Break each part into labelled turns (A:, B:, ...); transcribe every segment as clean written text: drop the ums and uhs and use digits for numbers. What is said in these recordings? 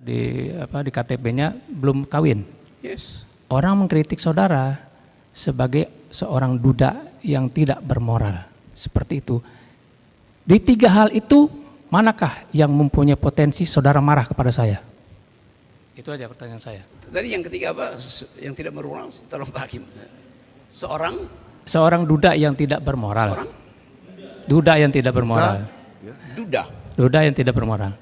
A: di KTP-nya belum kawin.
B: Yes.
A: Orang mengkritik saudara sebagai seorang duda yang tidak bermoral. Seperti itu. Di tiga hal itu, manakah yang mempunyai potensi saudara marah kepada saya? Itu aja pertanyaan saya.
B: Tadi yang ketiga apa? Yang tidak bermoral, tolong Pak Hakim.
A: Seorang duda yang tidak bermoral.
B: Seorang?
A: Duda yang tidak bermoral. Duda yang tidak bermoral.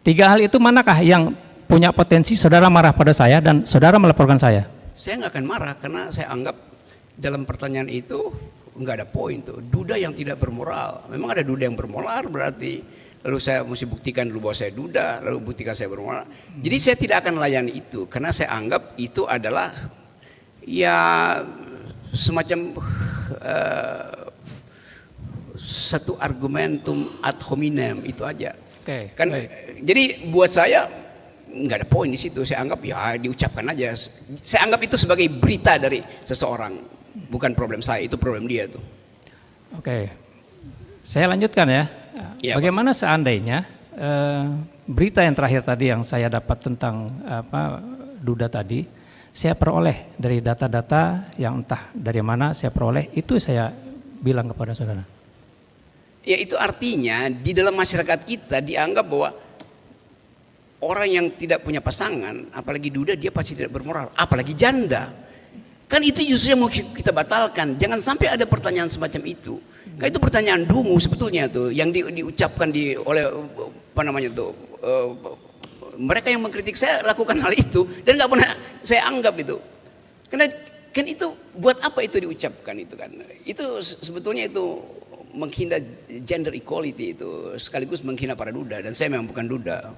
A: Tiga hal itu manakah yang punya potensi saudara marah pada saya dan saudara melaporkan saya?
B: Saya nggak akan marah karena saya anggap dalam pertanyaan itu nggak ada poin tuh. Duda yang tidak bermoral. Memang ada duda yang bermoral berarti lalu saya mesti buktikan dulu bahwa saya duda, lalu buktikan saya bermoral. Jadi saya tidak akan melayani itu karena saya anggap itu adalah ya semacam satu argumentum ad hominem itu aja.
A: Oke,
B: kan
A: baik.
B: Jadi buat saya nggak ada poin di situ. Saya anggap ya diucapkan aja. Saya anggap itu sebagai berita dari seseorang, bukan problem saya, itu problem dia tuh.
A: Oke, saya lanjutkan ya.
B: Ya,
A: bagaimana seandainya berita yang terakhir tadi yang saya dapat tentang duda tadi, saya peroleh dari data-data yang entah dari mana saya peroleh, itu saya bilang kepada saudara.
B: Ya itu artinya di dalam masyarakat kita dianggap bahwa orang yang tidak punya pasangan, apalagi duda, dia pasti tidak bermoral, apalagi janda. Kan itu justru yang mau kita batalkan. Jangan sampai ada pertanyaan semacam itu. Kan itu pertanyaan dungu sebetulnya tuh yang diucapkan oleh apa namanya tuh mereka yang mengkritik saya lakukan hal itu dan nggak pernah saya anggap itu. Karena kan itu buat apa itu diucapkan itu kan? Itu sebetulnya itu menghina gender equality itu sekaligus menghina para duda dan saya memang bukan duda.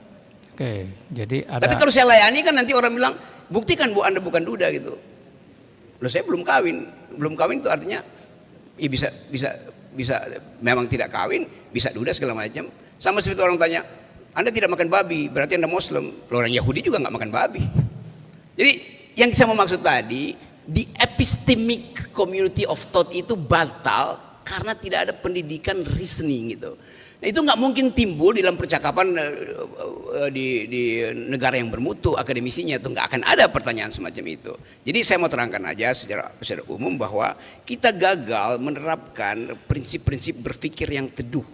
A: Oke, jadi ada.
B: Tapi kalau saya layani kan nanti orang bilang buktikan Bu Anda bukan duda gitu. Loh saya belum kawin itu artinya ya bisa memang tidak kawin, bisa duda segala macam. Sama seperti orang tanya, Anda tidak makan babi, berarti Anda Muslim. Loh, orang Yahudi juga nggak makan babi. Jadi yang saya mau maksud tadi, di epistemic community of thought itu batal karena tidak ada pendidikan reasoning gitu. Nah itu nggak mungkin timbul dalam percakapan di negara yang bermutu akademisinya itu nggak akan ada pertanyaan semacam itu. Jadi saya mau terangkan aja secara umum bahwa kita gagal menerapkan prinsip-prinsip berpikir yang teduh.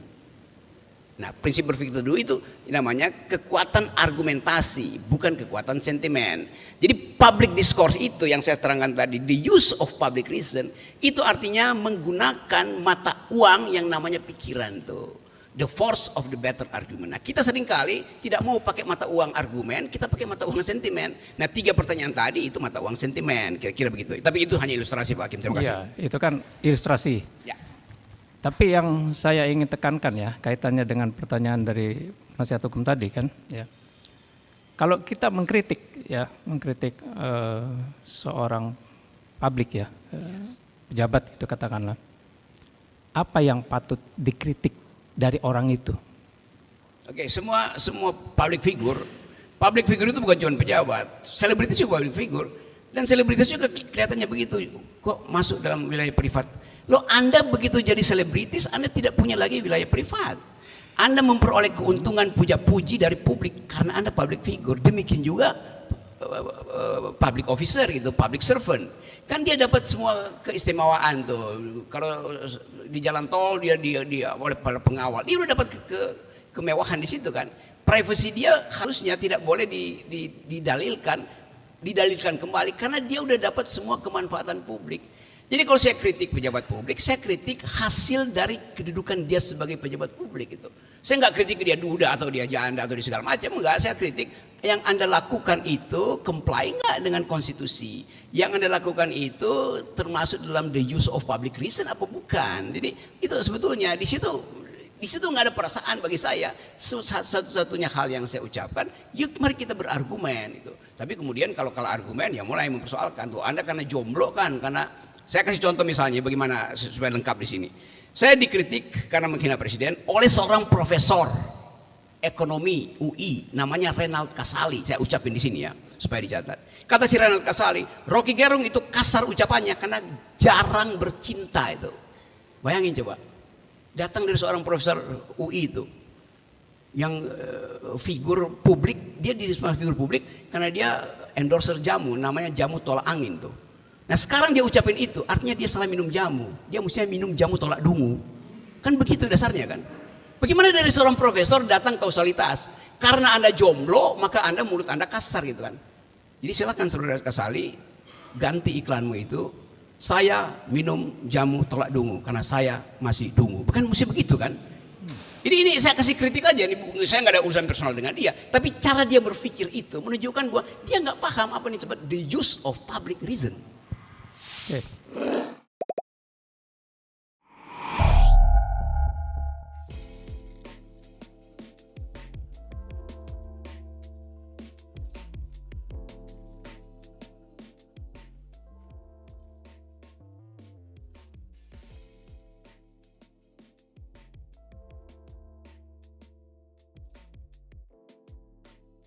B: Nah prinsip berpikir teduh itu namanya kekuatan argumentasi, bukan kekuatan sentimen. Jadi public discourse itu yang saya terangkan tadi, the use of public reason, itu artinya menggunakan mata uang yang namanya pikiran tuh. The force of the better argument. Nah kita seringkali tidak mau pakai mata uang argumen, kita pakai mata uang sentimen. Nah 3 pertanyaan tadi itu mata uang sentimen, kira-kira begitu. Tapi itu hanya ilustrasi Pak Hakim, terima kasih.
A: Iya, itu kan ilustrasi.
B: Ya.
A: Tapi yang saya ingin tekankan ya, kaitannya dengan pertanyaan dari penasihat hukum tadi kan, ya. Kalau kita mengkritik seorang publik ya, pejabat itu katakanlah, apa yang patut dikritik dari orang itu?
B: Oke, semua public figure itu bukan cuma pejabat, selebritis juga public figure, dan selebritis juga kelihatannya begitu, kok masuk dalam wilayah privat. Loh Anda begitu jadi selebritis, Anda tidak punya lagi wilayah privat. Anda memperoleh keuntungan puja-puji dari publik karena Anda public figure. Demikian juga public officer gitu, public servant. Kan dia dapat semua keistimewaan tuh. Kalau di jalan tol dia oleh para pengawal, dia udah dapat kemewahan di situ kan. Privacy dia harusnya tidak boleh didalilkan kembali karena dia udah dapat semua kemanfaatan publik. Jadi kalau saya kritik pejabat publik, saya kritik hasil dari kedudukan dia sebagai pejabat publik itu. Saya nggak kritik dia duda atau dia janda atau dia segala macam, enggak. Saya kritik yang Anda lakukan itu comply nggak dengan konstitusi. Yang Anda lakukan itu termasuk dalam the use of public reason apa bukan. Jadi itu sebetulnya di situ nggak ada perasaan bagi saya. Satu-satunya hal yang saya ucapkan, yuk mari kita berargumen itu. Tapi kemudian kalau argumen ya mulai mempersoalkan tuh Anda karena jomblo kan, karena saya kasih contoh misalnya bagaimana supaya lengkap di sini. Saya dikritik karena menghina presiden oleh seorang profesor ekonomi UI namanya Renald Kasali. Saya ucapin di sini ya supaya dicatat. Kata si Renald Kasali, Rocky Gerung itu kasar ucapannya karena jarang bercinta itu. Bayangin coba, datang dari seorang profesor UI itu. figur publik, dia di figur publik karena dia endorser jamu, namanya jamu tolak angin tuh. Nah sekarang dia ucapin itu, artinya dia salah minum jamu. Dia mestinya minum jamu tolak dungu. Kan begitu dasarnya kan. Bagaimana dari seorang profesor datang kausalitas? Karena Anda jomblo, maka Anda mulut Anda kasar gitu kan. Jadi silakan saudara Kasali, ganti iklanmu itu, saya minum jamu tolak dungu karena saya masih dungu. Bukan mesti begitu kan? Jadi ini saya kasih kritik aja, saya nggak ada urusan personal dengan dia, tapi cara dia berpikir itu menunjukkan bahwa dia nggak paham apa yang disebut the use of public reason.
A: Oke.